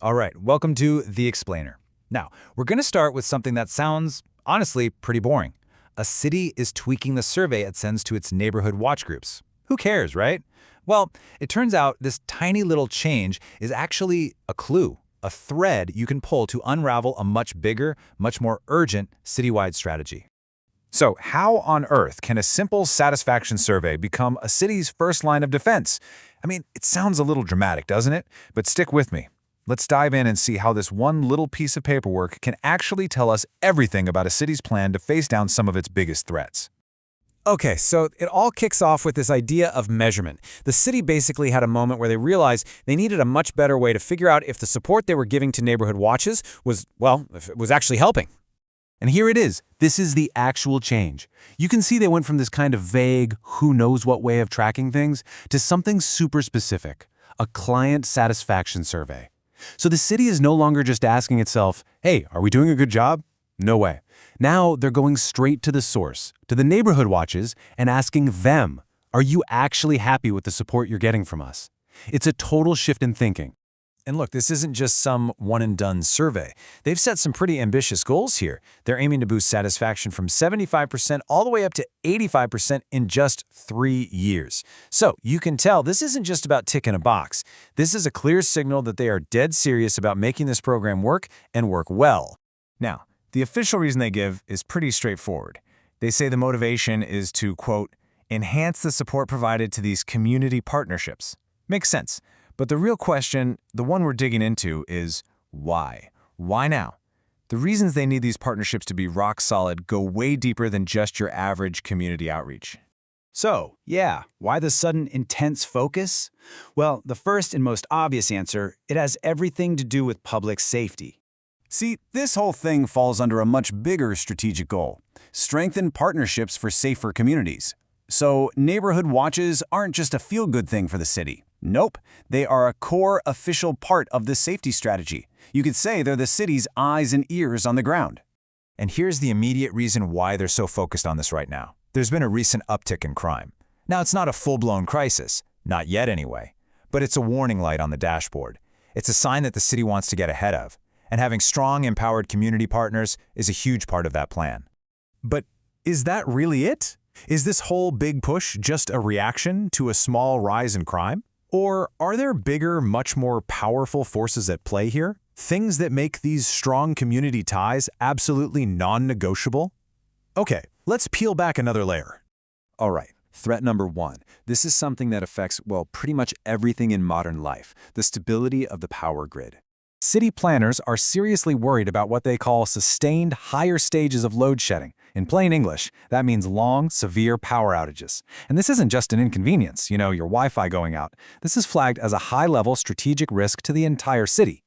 All right, welcome to The Explainer. Now, we're going to start with something that sounds, honestly, pretty boring. A city is tweaking the survey it sends to its neighborhood watch groups. Who cares, right? Well, it turns out this tiny little change is actually a clue, a thread you can pull to unravel a much bigger, much more urgent citywide strategy. So, how on earth can a simple satisfaction survey become a city's first line of defense? I mean, it sounds a little dramatic, doesn't it? But stick with me. Let's dive in and see how this one little piece of paperwork can actually tell us everything about a city's plan to face down some of its biggest threats. Okay, so it all kicks off with this idea of measurement. The city basically had a moment where they realized they needed a much better way to figure out if the support they were giving to neighborhood watches was, well, if it was actually helping. And here it is. This is the actual change. You can see they went from this kind of vague, who-knows-what way of tracking things to something super specific, a client satisfaction survey. So the city is no longer just asking itself, hey, are we doing a good job? No way. Now they're going straight to the source, to the neighborhood watches, and asking them, are you actually happy with the support you're getting from us? It's a total shift in thinking. And look, this isn't just some one-and-done survey. They've set some pretty ambitious goals here. They're aiming to boost satisfaction from 75% all the way up to 85% in just 3 years. So you can tell this isn't just about ticking a box. This is a clear signal that they are dead serious about making this program work and work well. Now, the official reason they give is pretty straightforward. They say the motivation is to, quote, enhance the support provided to these community partnerships. Makes sense. But the real question, the one we're digging into, is why? Why now? The reasons they need these partnerships to be rock solid go way deeper than just your average community outreach. So, yeah, why the sudden intense focus? Well, the first and most obvious answer, it has everything to do with public safety. See, this whole thing falls under a much bigger strategic goal: strengthen partnerships for safer communities. So, neighborhood watches aren't just a feel-good thing for the city. Nope, they are a core official part of the safety strategy. You could say they're the city's eyes and ears on the ground. And here's the immediate reason why they're so focused on this right now. There's been a recent uptick in crime. Now, it's not a full-blown crisis, not yet anyway, but it's a warning light on the dashboard. It's a sign that the city wants to get ahead of, and having strong, empowered community partners is a huge part of that plan. But is that really it? Is this whole big push just a reaction to a small rise in crime? Or are there bigger, much more powerful forces at play here? Things that make these strong community ties absolutely non-negotiable? Okay, let's peel back another layer. All right, threat number one. This is something that affects, well, pretty much everything in modern life: the stability of the power grid. City planners are seriously worried about what they call sustained higher stages of load shedding. In plain English, that means long, severe power outages. And this isn't just an inconvenience, your Wi-Fi going out. This is flagged as a high-level strategic risk to the entire city.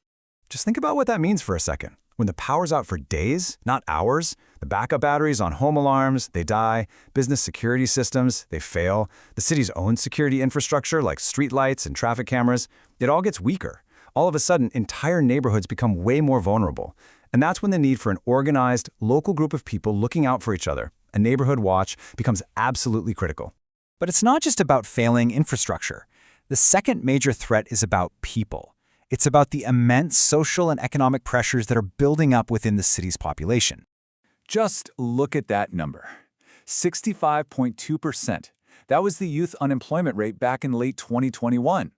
Just think about what that means for a second. When the power's out for days, not hours, the backup batteries on home alarms, they die, business security systems, they fail, the city's own security infrastructure like streetlights and traffic cameras, it all gets weaker. All of a sudden, entire neighborhoods become way more vulnerable. And that's when the need for an organized, local group of people looking out for each other, a neighborhood watch, becomes absolutely critical. But it's not just about failing infrastructure. The second major threat is about people. It's about the immense social and economic pressures that are building up within the city's population. Just look at that number. 65.2%. That was the youth unemployment rate back in late 2021.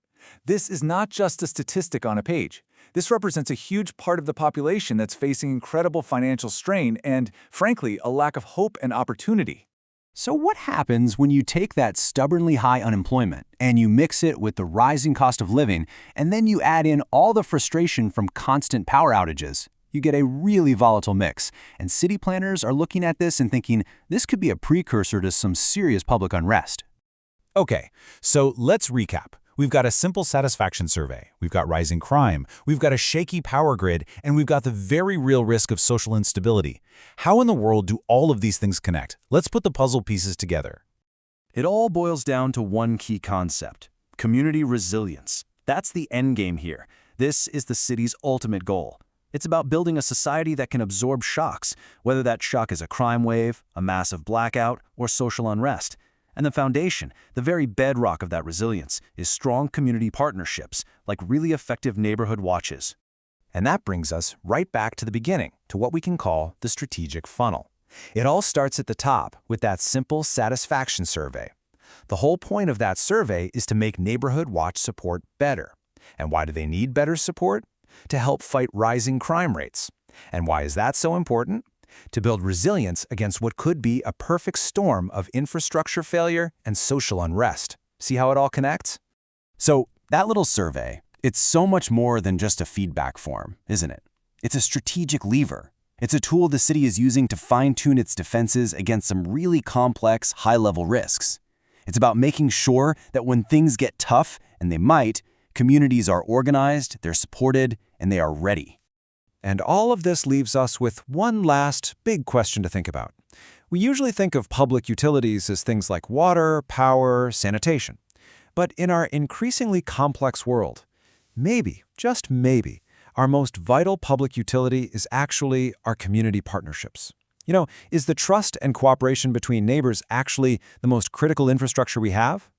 This is not just a statistic on a page. This represents a huge part of the population that's facing incredible financial strain and, frankly, a lack of hope and opportunity. So what happens when you take that stubbornly high unemployment and you mix it with the rising cost of living, and then you add in all the frustration from constant power outages? You get a really volatile mix, and city planners are looking at this and thinking this could be a precursor to some serious public unrest. Okay, so let's recap. We've got a simple satisfaction survey, we've got rising crime, we've got a shaky power grid, and we've got the very real risk of social instability. How in the world do all of these things connect? Let's put the puzzle pieces together. It all boils down to one key concept: community resilience. That's the end game here. This is the city's ultimate goal. It's about building a society that can absorb shocks, whether that shock is a crime wave, a massive blackout, or social unrest. And the foundation, the very bedrock of that resilience, is strong community partnerships, like really effective neighborhood watches. And that brings us right back to the beginning, to what we can call the strategic funnel. It all starts at the top with that simple satisfaction survey. The whole point of that survey is to make Neighborhood Watch support better. And why do they need better support? To help fight rising crime rates. And why is that so important? To build resilience against what could be a perfect storm of infrastructure failure and social unrest. See how it all connects? So, that little survey, it's so much more than just a feedback form, isn't it? It's a strategic lever. It's a tool the city is using to fine-tune its defenses against some really complex, high-level risks. It's about making sure that when things get tough, and they might, communities are organized, they're supported, and they are ready. And all of this leaves us with one last big question to think about. We usually think of public utilities as things like water, power, sanitation. But in our increasingly complex world, maybe, just maybe, our most vital public utility is actually our community partnerships. Is the trust and cooperation between neighbors actually the most critical infrastructure we have?